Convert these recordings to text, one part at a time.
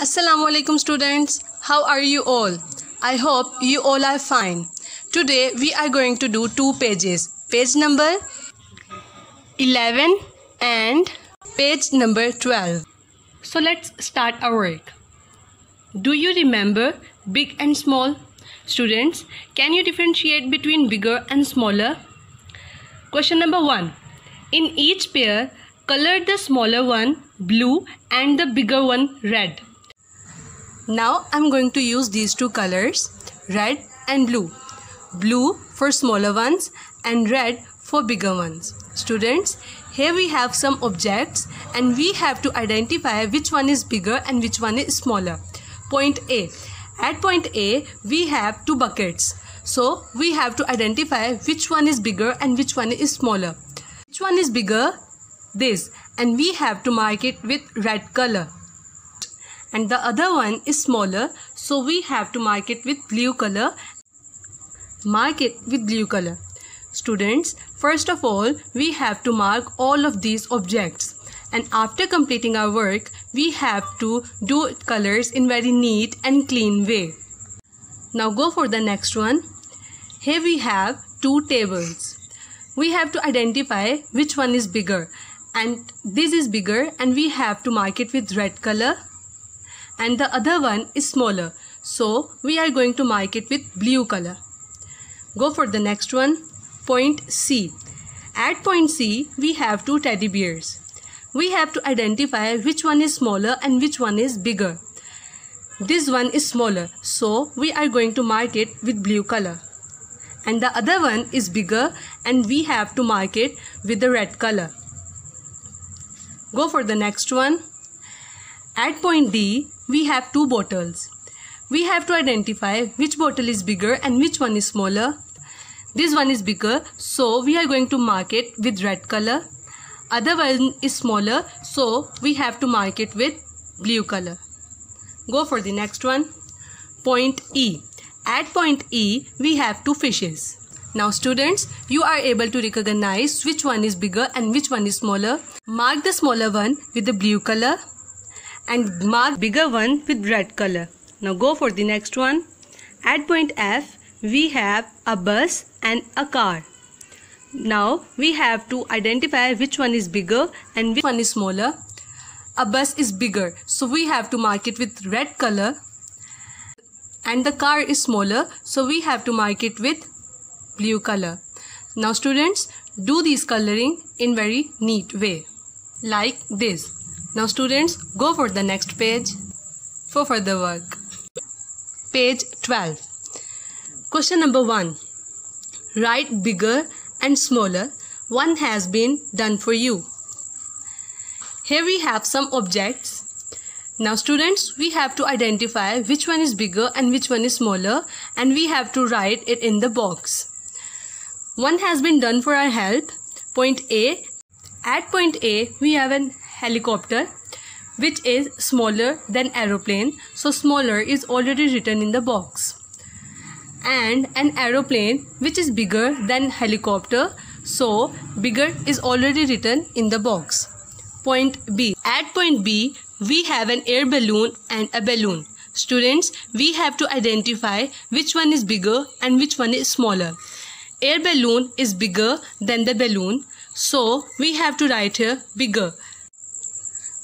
Assalamualaikum students, how are you all? I hope you all are fine. Today we are going to do two pages, page number 11 and page number 12. So let's start our work. Do you remember big and small? Students, can you differentiate between bigger and smaller? Question number 1. In each pair, color the smaller one blue and the bigger one red. Now I'm going to use these two colors, red and blue. Blue for smaller ones and red for bigger ones. Students, here we have some objects and we have to identify which one is bigger and which one is smaller. Point A. At point A, we have two buckets. So we have to identify which one is bigger and which one is smaller. Which one is bigger? This. And we have to mark it with red color. And the other one is smaller, so we have to mark it with blue color. Mark it with blue color. Students, first of all, we have to mark all of these objects. And after completing our work, we have to do colors in very neat and clean way. Now go for the next one. Here we have two tables. We have to identify which one is bigger. And this is bigger and we have to mark it with red color. And the other one is smaller, so we are going to mark it with blue color. Go for the next one, point C. At point C, we have two teddy bears. We have to identify which one is smaller and which one is bigger. This one is smaller, so we are going to mark it with blue color. And the other one is bigger and we have to mark it with the red color. Go for the next one. At point D, we have two bottles. We have to identify which bottle is bigger and which one is smaller. This one is bigger, so we are going to mark it with red color. Other one is smaller, so we have to mark it with blue color. Go for the next one. Point E. At point E, we have two fishes. Now students, you are able to recognize which one is bigger and which one is smaller. Mark the smaller one with the blue color and mark bigger one with red color. Now go for the next one. At point F, we have a bus and a car. Now we have to identify which one is bigger and which one is smaller. A bus is bigger, so we have to mark it with red color. And the car is smaller, so we have to mark it with blue color. Now students, do this coloring in very neat way, like this. Now students, go for the next page for further work. Page 12. Question number 1. Write bigger and smaller. One has been done for you. Here we have some objects. Now students, we have to identify which one is bigger and which one is smaller, and we have to write it in the box. One has been done for our help. Point A. At point A, we have an helicopter which is smaller than aeroplane, so smaller is already written in the box. And an aeroplane which is bigger than helicopter, so bigger is already written in the box. Point B. At point B, we have an air balloon and a balloon. Students, we have to identify which one is bigger and which one is smaller. Air balloon is bigger than the balloon, so we have to write here bigger.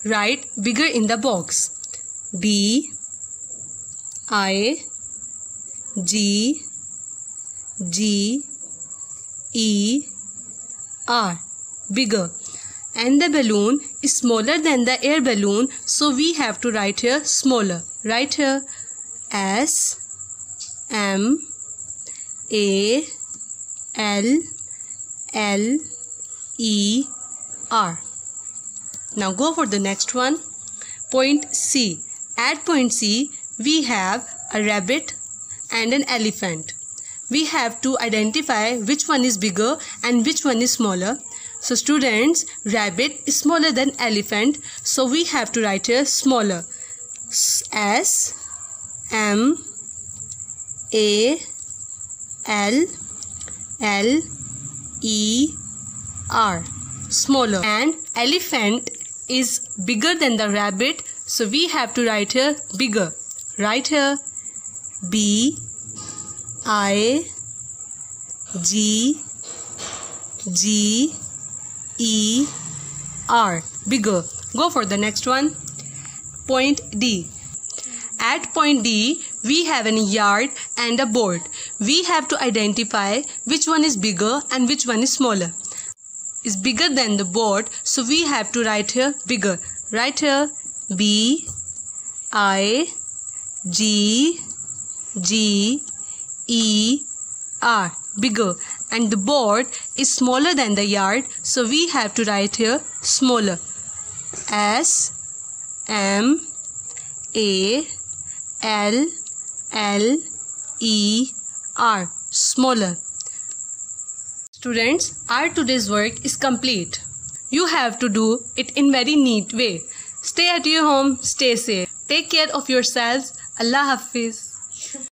Write bigger in the box. B I G G E R. Bigger. And the balloon is smaller than the air balloon, so we have to write here smaller. Write here S M A L L E R. Now go for the next one. Point C. At point C, we have a rabbit and an elephant. We have to identify which one is bigger and which one is smaller. So students, rabbit is smaller than elephant, so we have to write here smaller. S M A L L E R. Smaller. And elephant is bigger than the rabbit, So we have to write here bigger. Write here B-I-G-G-E-R. Bigger. Go for the next one. Point D. At point D, we have a yard and a board. We have to identify which one is bigger and which one is smaller. Is bigger than the board, so we have to write here bigger. Write here B-I-G-G-E-R. Bigger. And the board is smaller than the yard, so we have to write here smaller. S-M-A-L-L-E-R. Smaller. Students, our today's work is complete. You have to do it in very neat way. Stay at your home, stay safe. Take care of yourselves. Allah Hafiz.